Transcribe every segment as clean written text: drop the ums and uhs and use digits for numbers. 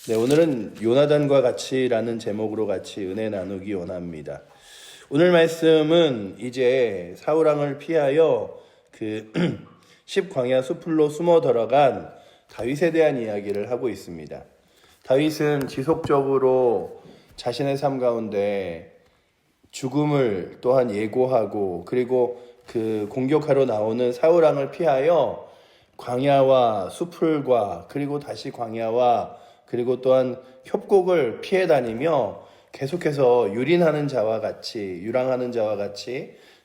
네, 오늘은 요나단과 같이라는 제목으로 같이 은혜 나누기 원합니다. 오늘 말씀은 이제 사울왕을 피하여 그 십광야 수풀로 숨어 들어간 다윗에 대한 이야기를 하고 있습니다. 다윗은 지속적으로 자신의 삶 가운데 죽음을 또한 예고하고, 그리고 그 공격하러 나오는 사울왕을 피하여 광야와 수풀과 그리고 다시 광야와 그리고 또한 협곡을 피해 다니며 계속해서 유랑하는 자와 같이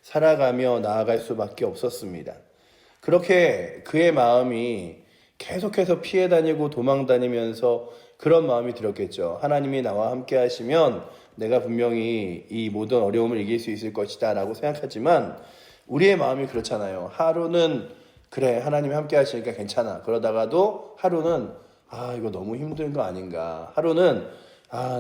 살아가며 나아갈 수밖에 없었습니다. 그렇게 그의 마음이 계속해서 피해 다니고 도망 다니면서 그런 마음이 들었겠죠. 하나님이 나와 함께 하시면 내가 분명히 이 모든 어려움을 이길 수 있을 것이다 라고 생각하지만, 우리의 마음이 그렇잖아요. 하루는 그래, 하나님이 함께 하시니까 괜찮아. 그러다가도 하루는 이거 너무 힘든 거 아닌가. 하루는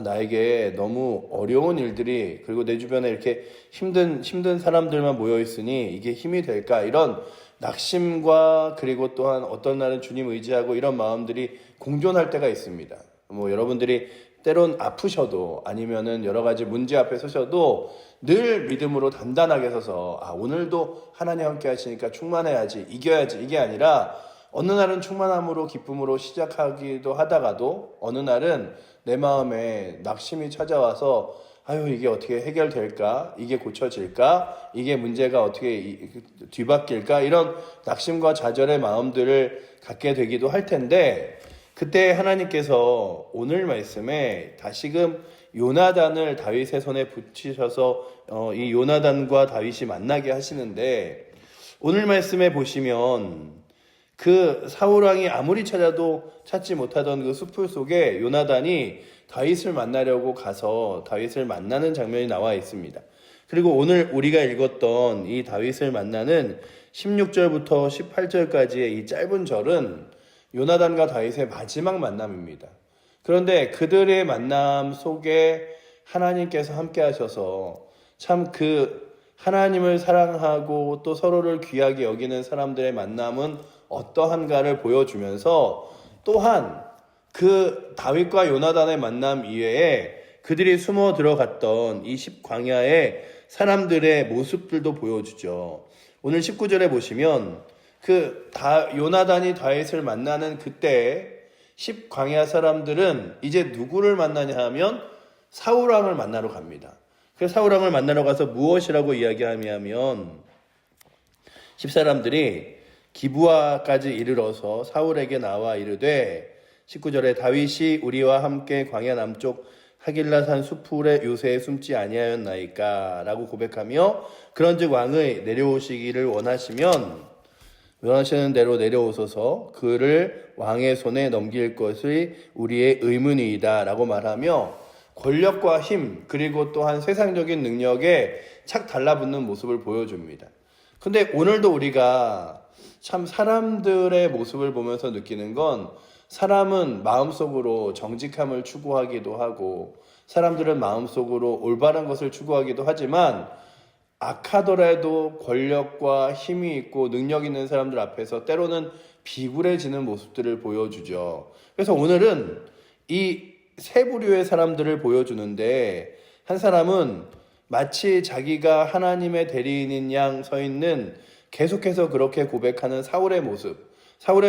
나에게 너무 어려운 일들이, 그리고 내 주변에 이렇게 힘든 사람들만 모여 있으니 이게 힘이 될까. 이런 낙심과, 그리고 또한 어떤 날은 주님 의지하고 이런 마음들이 공존할 때가 있습니다. 여러분들이 때론 아프셔도, 아니면은 여러 가지 문제 앞에 서셔도 늘 믿음으로 단단하게 서서 오늘도 하나님 함께 하시니까 충만해야지, 이겨야지, 이게 아니라 어느 날은 충만함으로 기쁨으로 시작하기도 하다가도 어느 날은 내 마음에 낙심이 찾아와서 이게 어떻게 해결될까? 이게 고쳐질까? 이게 문제가 어떻게 뒤바뀔까? 이런 낙심과 좌절의 마음들을 갖게 되기도 할 텐데, 그때 하나님께서 오늘 말씀에 다시금 요나단을 다윗의 손에 붙이셔서 이 요나단과 다윗이 만나게 하시는데, 오늘 말씀에 보시면 그 사울왕이 아무리 찾아도 찾지 못하던 그 수풀 속에 요나단이 다윗을 만나려고 가서 다윗을 만나는 장면이 나와 있습니다. 그리고 오늘 우리가 읽었던 이 다윗을 만나는 16절부터 18절까지의 이 짧은 절은 요나단과 다윗의 마지막 만남입니다. 그런데 그들의 만남 속에 하나님께서 함께 하셔서 참 그 하나님을 사랑하고 또 서로를 귀하게 여기는 사람들의 만남은 어떠한가를 보여주면서, 또한 그 다윗과 요나단의 만남 이외에 그들이 숨어 들어갔던 이 십광야의 사람들의 모습들도 보여주죠. 오늘 19절에 보시면 요나단이 다윗을 만나는 그때 십광야 사람들은 이제 누구를 만나냐 하면 사울왕을 만나러 갑니다. 그래서 사울왕을 만나러 가서 무엇이라고 이야기하냐면, 십사람들이 기브아까지 이르러서 사울에게 나와 이르되, 19절에 다윗이 우리와 함께 광야 남쪽 하길라산 수풀에 요새에 숨지 아니하였나이까 라고 고백하며, 그런즉 왕의 내려오시기를 원하시는 대로 내려오소서, 그를 왕의 손에 넘길 것이 우리의 의문이다 라고 말하며, 권력과 힘 그리고 또한 세상적인 능력에 착 달라붙는 모습을 보여줍니다. 근데 오늘도 우리가 참 사람들의 모습을 보면서 느끼는 건, 사람은 마음속으로 정직함을 추구하기도 하고 사람들은 마음속으로 올바른 것을 추구하기도 하지만, 악하더라도 권력과 힘이 있고 능력 있는 사람들 앞에서 때로는 비굴해지는 모습들을 보여주죠. 그래서 오늘은 이 세 부류의 사람들을 보여주는데, 한 사람은 마치 자기가 하나님의 대리인인 양 서 있는, 계속해서 그렇게 고백하는 사울의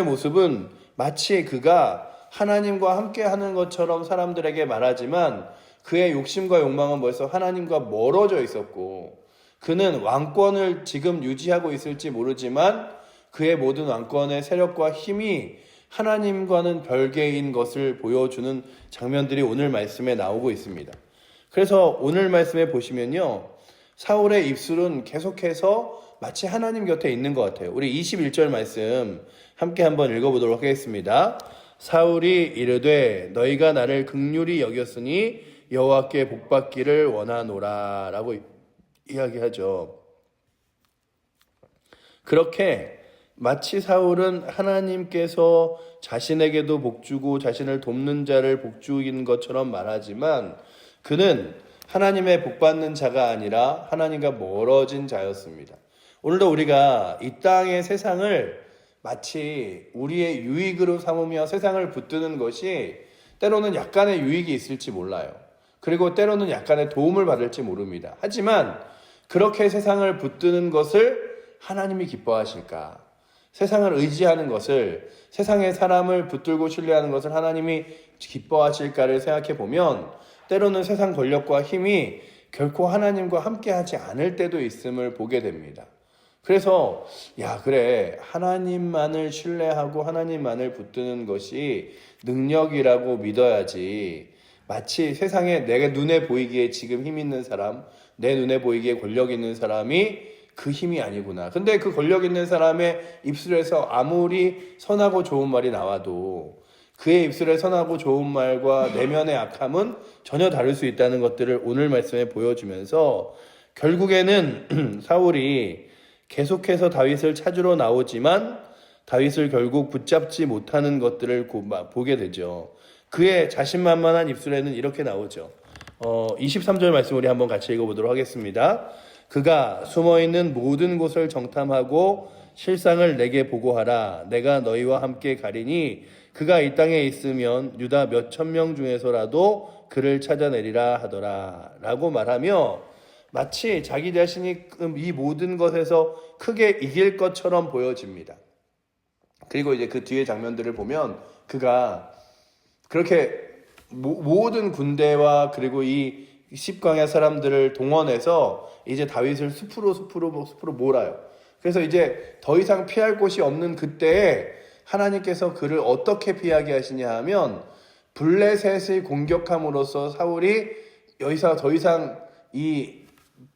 모습은 마치 그가 하나님과 함께 하는 것처럼 사람들에게 말하지만, 그의 욕심과 욕망은 벌써 하나님과 멀어져 있었고, 그는 왕권을 지금 유지하고 있을지 모르지만 그의 모든 왕권의 세력과 힘이 하나님과는 별개인 것을 보여주는 장면들이 오늘 말씀에 나오고 있습니다. 그래서 오늘 말씀에 보시면요, 사울의 입술은 계속해서 마치 하나님 곁에 있는 것 같아요. 우리 21절 말씀 함께 한번 읽어보도록 하겠습니다. 사울이 이르되 너희가 나를 긍휼히 여겼으니 여호와께 복받기를 원하노라 라고 이야기하죠. 그렇게 마치 사울은 하나님께서 자신에게도 복주고 자신을 돕는 자를 복주인 것처럼 말하지만, 그는 하나님의 복받는 자가 아니라 하나님과 멀어진 자였습니다. 오늘도 우리가 이 땅의 세상을 마치 우리의 유익으로 삼으며 세상을 붙드는 것이 때로는 약간의 유익이 있을지 몰라요. 그리고 때로는 약간의 도움을 받을지 모릅니다. 하지만 그렇게 세상을 붙드는 것을 하나님이 기뻐하실까? 세상을 의지하는 것을, 세상의 사람을 붙들고 신뢰하는 것을 하나님이 기뻐하실까를 생각해 보면 때로는 세상 권력과 힘이 결코 하나님과 함께하지 않을 때도 있음을 보게 됩니다. 그래서 그래, 하나님만을 신뢰하고 하나님만을 붙드는 것이 능력이라고 믿어야지, 마치 세상에 내가 눈에 보이기에 지금 힘 있는 사람, 내 눈에 보이기에 권력 있는 사람이 그 힘이 아니구나. 근데 그 권력 있는 사람의 입술에서 아무리 선하고 좋은 말이 나와도 그의 입술에 선하고 좋은 말과 내면의 악함은 전혀 다를 수 있다는 것들을 오늘 말씀에 보여주면서 결국에는 사울이 계속해서 다윗을 찾으러 나오지만 다윗을 결국 붙잡지 못하는 것들을 보게 되죠. 그의 자신만만한 입술에는 이렇게 나오죠. 23절 말씀 우리 한번 같이 읽어보도록 하겠습니다. 그가 숨어있는 모든 곳을 정탐하고 실상을 내게 보고하라. 내가 너희와 함께 가리니 그가 이 땅에 있으면 유다 몇 천 명 중에서라도 그를 찾아내리라 하더라 라고 말하며 마치 자기 자신이 이 모든 것에서 크게 이길 것처럼 보여집니다. 그리고 이제 그 뒤에 장면들을 보면 그가 그렇게 모든 군대와 그리고 이 십광야 사람들을 동원해서 이제 다윗을 숲으로 몰아요. 그래서 이제 더 이상 피할 곳이 없는 그때에 하나님께서 그를 어떻게 피하게 하시냐 하면 블레셋을 공격함으로써 사울이 여기서 더 이상 이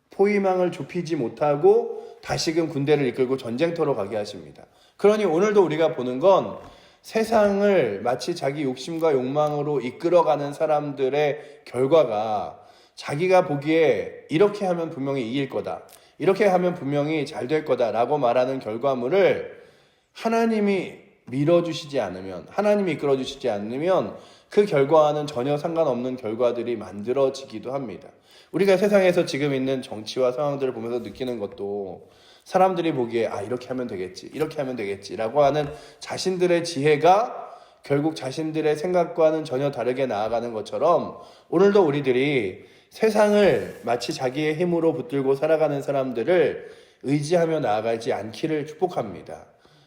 포위망을 좁히지 못하고 다시금 군대를 이끌고 전쟁터로 가게 하십니다. 그러니 오늘도 우리가 보는 건 세상을 마치 자기 욕심과 욕망으로 이끌어가는 사람들의 결과가 자기가 보기에 이렇게 하면 분명히 이길 거다, 이렇게 하면 분명히 잘 될 거다라고 말하는 결과물을 하나님이 밀어주시지 않으면, 하나님이 이끌어주시지 않으면 그 결과와는 전혀 상관없는 결과들이 만들어지기도 합니다. 우리가 세상에서 지금 있는 정치와 상황들을 보면서 느끼는 것도 사람들이 보기에 이렇게 하면 되겠지, 이렇게 하면 되겠지라고 하는 자신들의 지혜가 결국 자신들의 생각과는 전혀 다르게 나아가는 것처럼 오늘도 우리들이 세상을 마치 자기의 힘으로 붙들고 살아가는 사람들을 의지하며 나아가지 않기를 축복합니다.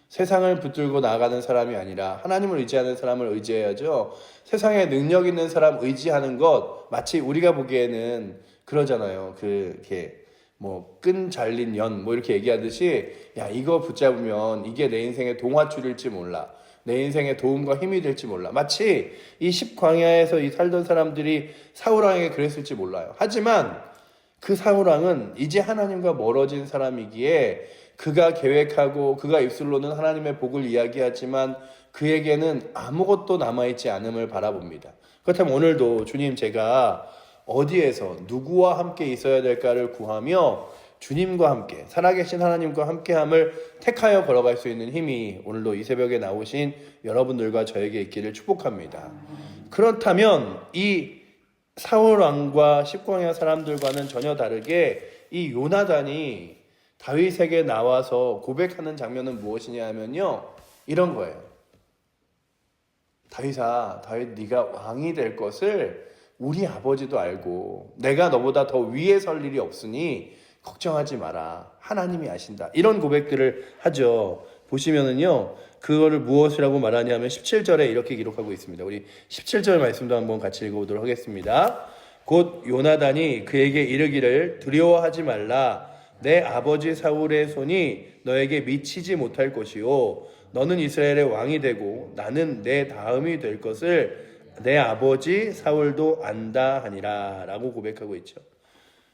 세상을 붙들고 나아가는 사람이 아니라 하나님을 의지하는 사람을 의지해야죠. 세상에 능력 있는 사람 의지하는 것, 마치 우리가 보기에는 그러잖아요. 이렇게 끈 잘린 연 이렇게 얘기하듯이 이거 붙잡으면 이게 내 인생의 동화줄일지 몰라, 내 인생의 도움과 힘이 될지 몰라. 마치 이 십광야에서 이 살던 사람들이 사울왕에게 그랬을지 몰라요. 하지만 그 사울왕은 이제 하나님과 멀어진 사람이기에 그가 계획하고 그가 입술로는 하나님의 복을 이야기하지만 그에게는 아무것도 남아있지 않음을 바라봅니다. 그렇다면 오늘도 주님, 제가 어디에서 누구와 함께 있어야 될까를 구하며 주님과 함께, 살아계신 하나님과 함께함을 택하여 걸어갈 수 있는 힘이 오늘도 이 새벽에 나오신 여러분들과 저에게 있기를 축복합니다. 그렇다면 이 사울왕과 십광야 사람들과는 전혀 다르게 이 요나단이 다윗에게 나와서 고백하는 장면은 무엇이냐 하면요, 이런 거예요. 다윗아, 다윗 네가 왕이 될 것을 우리 아버지도 알고 내가 너보다 더 위에 설 일이 없으니 걱정하지 마라. 하나님이 아신다. 이런 고백들을 하죠. 보시면은요, 그거를 무엇이라고 말하냐 하면 17절에 이렇게 기록하고 있습니다. 우리 17절 말씀도 한번 같이 읽어보도록 하겠습니다. 곧 요나단이 그에게 이르기를 두려워하지 말라. 내 아버지 사울의 손이 너에게 미치지 못할 것이요 너는 이스라엘의 왕이 되고 나는 내 다음이 될 것을 내 아버지 사울도 안다 하니라 라고 고백하고 있죠.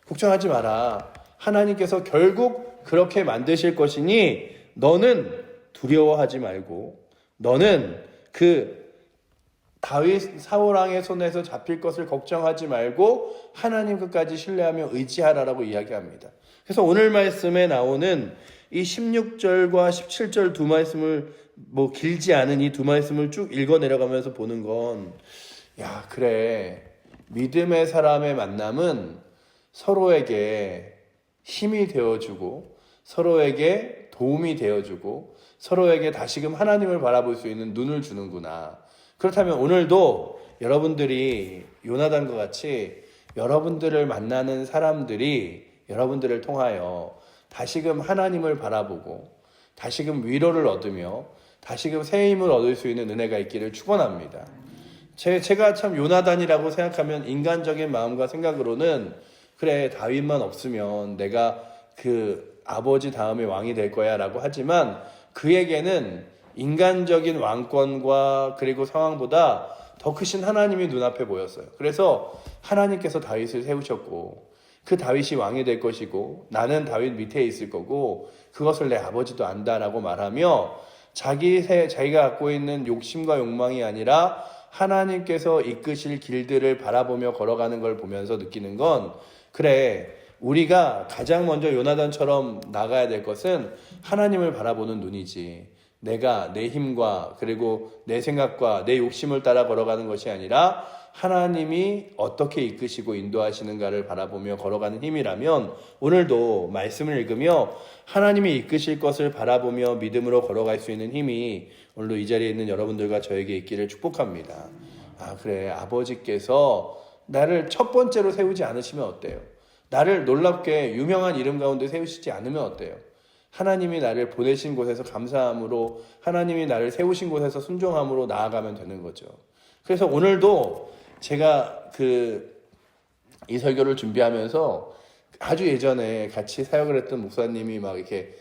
걱정하지 마라. 하나님께서 결국 그렇게 만드실 것이니 너는 두려워하지 말고, 너는 그 다윗 사울왕의 손에서 잡힐 것을 걱정하지 말고 하나님 끝까지 신뢰하며 의지하라라고 이야기합니다. 그래서 오늘 말씀에 나오는 이 16절과 17절 두 말씀을 길지 않은 이 두 말씀을 쭉 읽어 내려가면서 보는 건, 그래, 믿음의 사람의 만남은 서로에게 힘이 되어주고 서로에게 도움이 되어주고 서로에게 다시금 하나님을 바라볼 수 있는 눈을 주는구나. 그렇다면 오늘도 여러분들이 요나단과 같이 여러분들을 만나는 사람들이 여러분들을 통하여 다시금 하나님을 바라보고 다시금 위로를 얻으며 다시금 새 힘을 얻을 수 있는 은혜가 있기를 축원합니다. 제가 참 요나단이라고 생각하면 인간적인 마음과 생각으로는 그래 다윗만 없으면 내가 그 아버지 다음에 왕이 될 거야 라고 하지만 그에게는 인간적인 왕권과 그리고 상황보다 더 크신 하나님이 눈앞에 보였어요. 그래서 하나님께서 다윗을 세우셨고 그 다윗이 왕이 될 것이고 나는 다윗 밑에 있을 거고 그것을 내 아버지도 안다라고 말하며 자기가 갖고 있는 욕심과 욕망이 아니라 하나님께서 이끄실 길들을 바라보며 걸어가는 걸 보면서 느끼는 건 그래 우리가 가장 먼저 요나단처럼 나가야 될 것은 하나님을 바라보는 눈이지 내가 내 힘과 그리고 내 생각과 내 욕심을 따라 걸어가는 것이 아니라 하나님이 어떻게 이끄시고 인도하시는가를 바라보며 걸어가는 힘이라면 오늘도 말씀을 읽으며 하나님이 이끄실 것을 바라보며 믿음으로 걸어갈 수 있는 힘이 오늘도 이 자리에 있는 여러분들과 저에게 있기를 축복합니다. 그래 아버지께서 나를 첫 번째로 세우지 않으시면 어때요? 나를 놀랍게 유명한 이름 가운데 세우시지 않으면 어때요? 하나님이 나를 보내신 곳에서 감사함으로 하나님이 나를 세우신 곳에서 순종함으로 나아가면 되는 거죠. 그래서 오늘도 제가 이 설교를 준비하면서 아주 예전에 같이 사역을 했던 목사님이 막 이렇게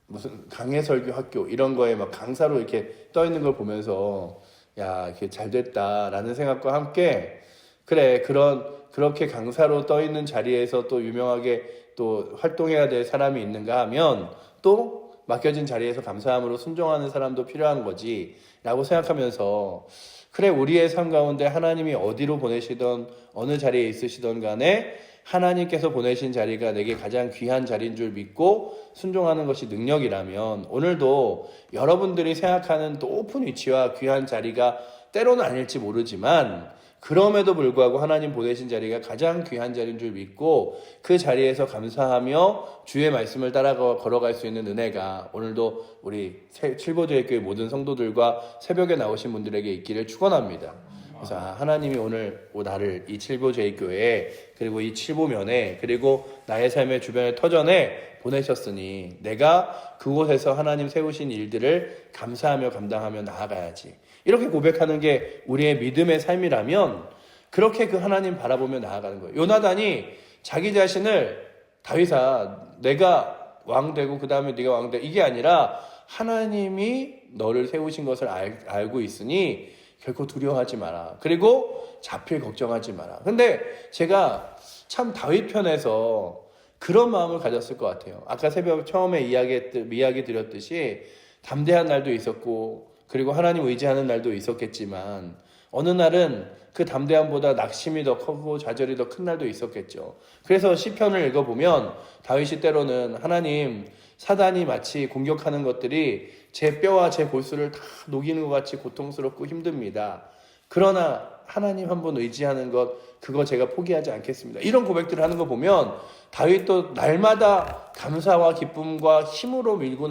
무슨 강해설교 학교 이런 거에 막 강사로 이렇게 떠 있는 걸 보면서 야, 이게 잘 됐다라는 생각과 함께 그래 그렇게 강사로 떠 있는 자리에서 또 유명하게 또 활동해야 될 사람이 있는가 하면 또 맡겨진 자리에서 감사함으로 순종하는 사람도 필요한 거지 라고 생각하면서 그래 우리의 삶 가운데 하나님이 어디로 보내시던 어느 자리에 있으시던 간에 하나님께서 보내신 자리가 내게 가장 귀한 자리인 줄 믿고 순종하는 것이 능력이라면 오늘도 여러분들이 생각하는 높은 위치와 귀한 자리가 때로는 아닐지 모르지만 그럼에도 불구하고 하나님 보내신 자리가 가장 귀한 자리인 줄 믿고 그 자리에서 감사하며 주의 말씀을 따라 걸어갈 수 있는 은혜가 오늘도 우리 칠보조회교회 모든 성도들과 새벽에 나오신 분들에게 있기를 축원합니다. 그래서 하나님이 오늘 나를 이 칠보조회교회에 그리고 이 칠보면에 그리고 나의 삶의 주변의 터전에 보내셨으니 내가 그곳에서 하나님 세우신 일들을 감사하며 감당하며 나아가야지. 이렇게 고백하는 게 우리의 믿음의 삶이라면 그렇게 그 하나님 바라보며 나아가는 거예요. 요나단이 자기 자신을 다윗아 내가 왕되고 그 다음에 네가 왕돼 이게 아니라 하나님이 너를 세우신 것을 알고 있으니 결코 두려워하지 마라. 그리고 잡힐 걱정하지 마라. 근데 제가 참 다윗 편에서 그런 마음을 가졌을 것 같아요. 아까 새벽 처음에 이야기 드렸듯이 담대한 날도 있었고 그리고 하나님 의지하는 날도 있었겠지만 어느 날은 그 담대함보다 낙심이 더 크고 좌절이 더 큰 날도 있었겠죠. 그래서 시편을 읽어보면 다윗이 때로는 하나님 사단이 마치 공격하는 것들이 제 뼈와 제 골수를 다 녹이는 것 같이 고통스럽고 힘듭니다. 그러나 하나님 한 번 의지하는 것 그거 제가 포기하지 않겠습니다. 이런 고백들을 하는 거 보면 다윗도 날마다 감사와 기쁨과 힘으로 밀고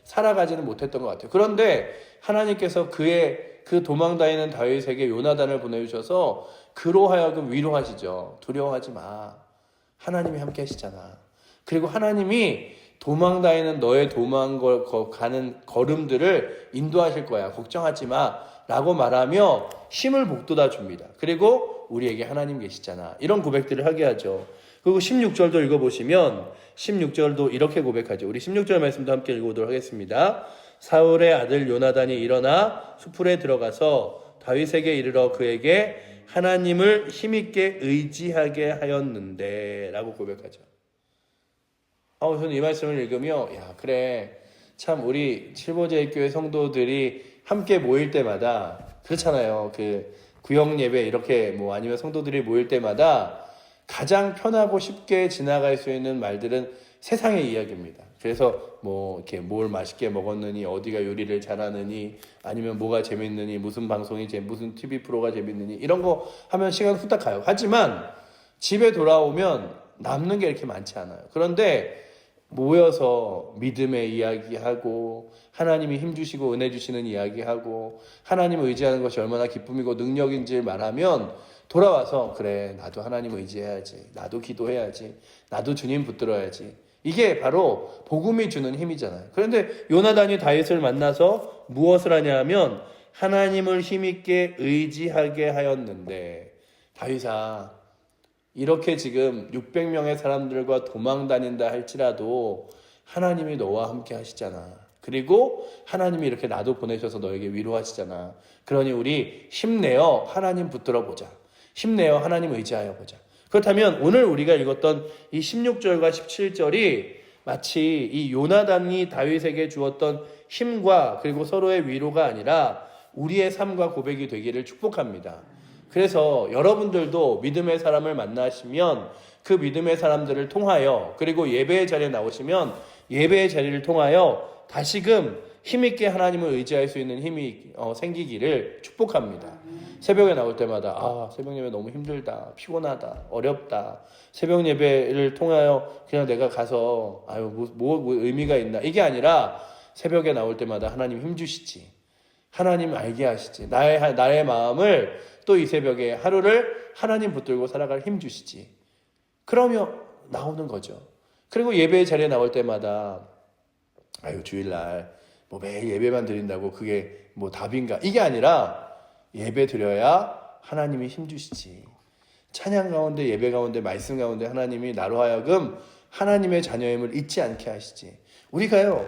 살아가지는 못했던 것 같아요. 그런데 하나님께서 그의 그 도망다니는 다윗에게 요나단을 보내주셔서 그로 하여금 위로하시죠. 두려워하지 마. 하나님이 함께 하시잖아. 그리고 하나님이 도망다니는 너의 가는 걸음들을 인도하실 거야. 걱정하지 마. 라고 말하며 힘을 북돋아 줍니다. 그리고 우리에게 하나님 계시잖아. 이런 고백들을 하게 하죠. 그리고 16절도 읽어보시면 16절도 이렇게 고백하죠. 우리 16절 말씀도 함께 읽어보도록 하겠습니다. 사울의 아들 요나단이 일어나 수풀에 들어가서 다윗에게 이르러 그에게 하나님을 힘있게 의지하게 하였는데 라고 고백하죠. 저는 이 말씀을 읽으며 그래 참 우리 칠보제일교회 성도들이 함께 모일 때마다 그렇잖아요. 구역 예배 이렇게 아니면 성도들이 모일 때마다 가장 편하고 쉽게 지나갈 수 있는 말들은 세상의 이야기입니다. 그래서 이렇게 뭘 맛있게 먹었느니 어디가 요리를 잘하느니 아니면 뭐가 재밌느니 무슨 방송이 무슨 TV 프로가 재밌느니 이런 거 하면 시간 후딱 가요. 하지만 집에 돌아오면 남는 게 이렇게 많지 않아요. 그런데 모여서 믿음의 이야기하고 하나님이 힘주시고 은혜 주시는 이야기하고 하나님을 의지하는 것이 얼마나 기쁨이고 능력인지를 말하면 돌아와서 그래 나도 하나님을 의지해야지, 나도 기도해야지, 나도 주님 붙들어야지. 이게 바로 복음이 주는 힘이잖아요. 그런데 요나단이 다윗을 만나서 무엇을 하냐 하면 하나님을 힘있게 의지하게 하였는데, 다윗아 이렇게 지금 600명의 사람들과 도망 다닌다 할지라도 하나님이 너와 함께 하시잖아. 그리고 하나님이 이렇게 나도 보내셔서 너에게 위로하시잖아. 그러니 우리 힘내어 하나님 붙들어 보자. 힘내어 하나님 의지하여 보자. 그렇다면 오늘 우리가 읽었던 이 16절과 17절이 마치 이 요나단이 다윗에게 주었던 힘과 그리고 서로의 위로가 아니라 우리의 삶과 고백이 되기를 축복합니다. 그래서 여러분들도 믿음의 사람을 만나시면 그 믿음의 사람들을 통하여, 그리고 예배의 자리에 나오시면 예배의 자리를 통하여 다시금 힘있게 하나님을 의지할 수 있는 힘이 생기기를 축복합니다. 새벽에 나올 때마다 새벽 예배 너무 힘들다, 피곤하다, 어렵다, 새벽 예배를 통하여 그냥 내가 가서 뭐 의미가 있나, 이게 아니라 새벽에 나올 때마다 하나님 힘주시지, 하나님 알게 하시지, 나의 마음을 또 이 새벽에 하루를 하나님 붙들고 살아갈 힘 주시지. 그러면 나오는 거죠. 그리고 예배의 자리에 나올 때마다 주일날 뭐 매일 예배만 드린다고 그게 뭐 답인가, 이게 아니라 예배 드려야 하나님이 힘 주시지. 찬양 가운데, 예배 가운데, 말씀 가운데 하나님이 나로 하여금 하나님의 자녀임을 잊지 않게 하시지. 우리가요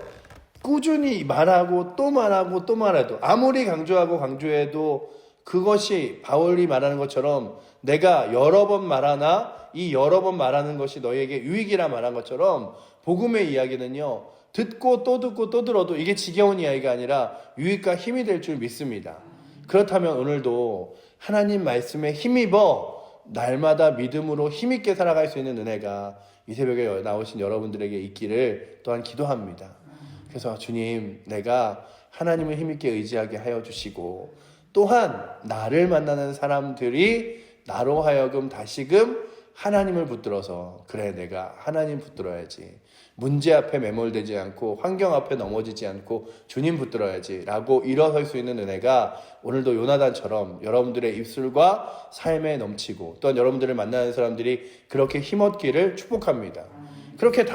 꾸준히 말하고 또 말하고 또 말해도, 아무리 강조하고 강조해도 그것이 바울이 말하는 것처럼 내가 여러 번 말하나 이 여러 번 말하는 것이 너에게 유익이라 말한 것처럼 복음의 이야기는요 듣고 또 듣고 또 들어도 이게 지겨운 이야기가 아니라 유익과 힘이 될 줄 믿습니다. 그렇다면 오늘도 하나님 말씀에 힘입어 날마다 믿음으로 힘있게 살아갈 수 있는 은혜가 이 새벽에 나오신 여러분들에게 있기를 또한 기도합니다. 그래서 주님, 내가 하나님을 힘있게 의지하게 하여 주시고, 또한 나를 만나는 사람들이 나로 하여금 다시금 하나님을 붙들어서, 그래 내가 하나님 붙들어야지, 문제 앞에 매몰되지 않고 환경 앞에 넘어지지 않고 주님 붙들어야지 라고 일어설 수 있는 은혜가 오늘도 요나단처럼 여러분들의 입술과 삶에 넘치고, 또한 여러분들을 만나는 사람들이 그렇게 힘없기를 축복합니다. 그렇게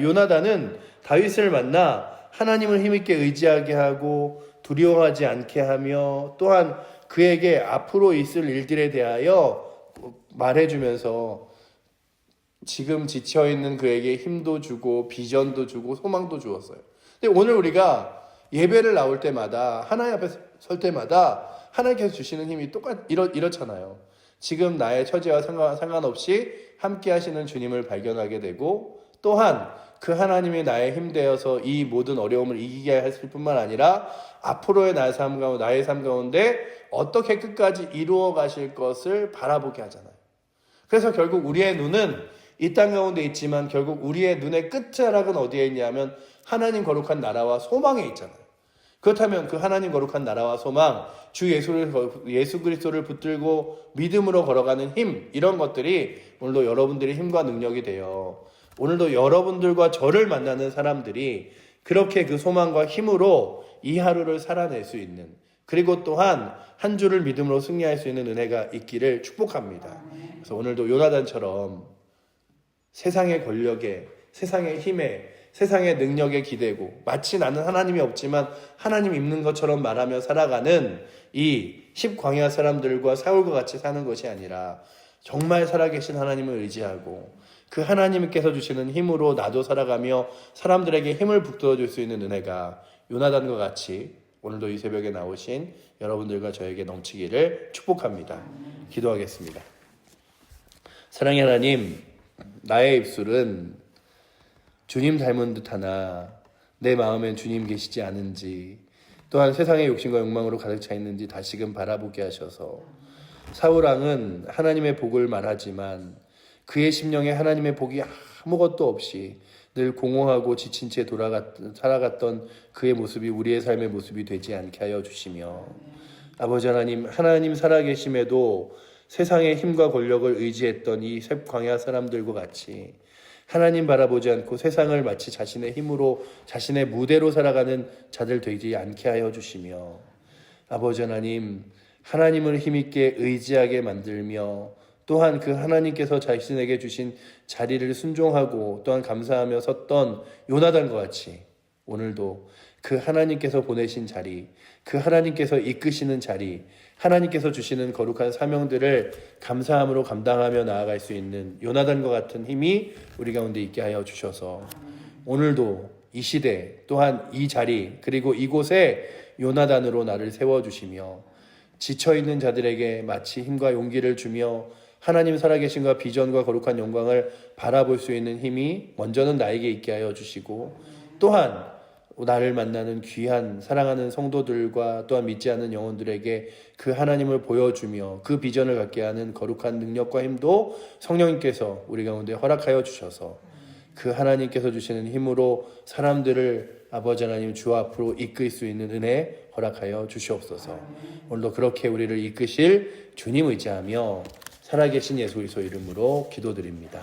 요나단은 다윗을 만나 하나님을 힘있게 의지하게 하고 두려워하지 않게 하며, 또한 그에게 앞으로 있을 일들에 대하여 말해주면서 지금 지쳐있는 그에게 힘도 주고 비전도 주고 소망도 주었어요. 근데 오늘 우리가 예배를 나올 때마다, 하나님 앞에 설 때마다 하나님께서 주시는 힘이 이렇잖아요. 지금 나의 처지와 상관없이 함께 하시는 주님을 발견하게 되고, 또한 그 하나님이 나의 힘되어서 이 모든 어려움을 이기게 하실 뿐만 아니라 앞으로의 나의 삶 가운데 어떻게 끝까지 이루어 가실 것을 바라보게 하잖아요. 그래서 결국 우리의 눈은 이 땅 가운데 있지만 결국 우리의 눈의 끝자락은 어디에 있냐면 하나님 거룩한 나라와 소망에 있잖아요. 그렇다면 그 하나님 거룩한 나라와 소망, 주 예수 그리스도를 붙들고 믿음으로 걸어가는 힘, 이런 것들이 오늘도 여러분들의 힘과 능력이 되어 오늘도 여러분들과 저를 만나는 사람들이 그렇게 그 소망과 힘으로 이 하루를 살아낼 수 있는, 그리고 또한 한 주를 믿음으로 승리할 수 있는 은혜가 있기를 축복합니다. 그래서 오늘도 요나단처럼 세상의 권력에, 세상의 힘에, 세상의 능력에 기대고 마치 나는 하나님이 없지만 하나님 있는 것처럼 말하며 살아가는 이 10광야 사람들과 사울과 같이 사는 것이 아니라 정말 살아계신 하나님을 의지하고 그 하나님께서 주시는 힘으로 나도 살아가며 사람들에게 힘을 북돋아줄 수 있는 은혜가 요나단과 같이 오늘도 이 새벽에 나오신 여러분들과 저에게 넘치기를 축복합니다. 기도하겠습니다. 사랑의 하나님, 나의 입술은 주님 닮은 듯 하나 내 마음엔 주님 계시지 않은지, 또한 세상의 욕심과 욕망으로 가득 차 있는지 다시금 바라보게 하셔서, 사울왕은 하나님의 복을 말하지만 그의 심령에 하나님의 복이 아무것도 없이 늘 공허하고 지친 채 살아갔던 그의 모습이 우리의 삶의 모습이 되지 않게 하여 주시며, 아버지 하나님 살아계심에도 세상의 힘과 권력을 의지했던 이 새 광야 사람들과 같이 하나님 바라보지 않고 세상을 마치 자신의 힘으로 자신의 무대로 살아가는 자들 되지 않게 하여 주시며, 아버지 하나님, 하나님을 힘있게 의지하게 만들며 또한 그 하나님께서 자신에게 주신 자리를 순종하고 또한 감사하며 섰던 요나단과 같이 오늘도 그 하나님께서 보내신 자리, 그 하나님께서 이끄시는 자리, 하나님께서 주시는 거룩한 사명들을 감사함으로 감당하며 나아갈 수 있는 요나단과 같은 힘이 우리 가운데 있게 하여 주셔서 오늘도 이 시대 또한 이 자리 그리고 이곳에 요나단으로 나를 세워주시며 지쳐있는 자들에게 마치 힘과 용기를 주며 하나님 살아계신과 비전과 거룩한 영광을 바라볼 수 있는 힘이 먼저는 나에게 있게 하여 주시고 또한 나를 만나는 귀한 사랑하는 성도들과 또한 믿지 않는 영혼들에게 그 하나님을 보여주며 그 비전을 갖게 하는 거룩한 능력과 힘도 성령님께서 우리 가운데 허락하여 주셔서 그 하나님께서 주시는 힘으로 사람들을 아버지 하나님 주 앞으로 이끌 수 있는 은혜 허락하여 주시옵소서. 오늘도 그렇게 우리를 이끄실 주님 의지하며 살아계신 예수 그리스도 이름으로 기도드립니다.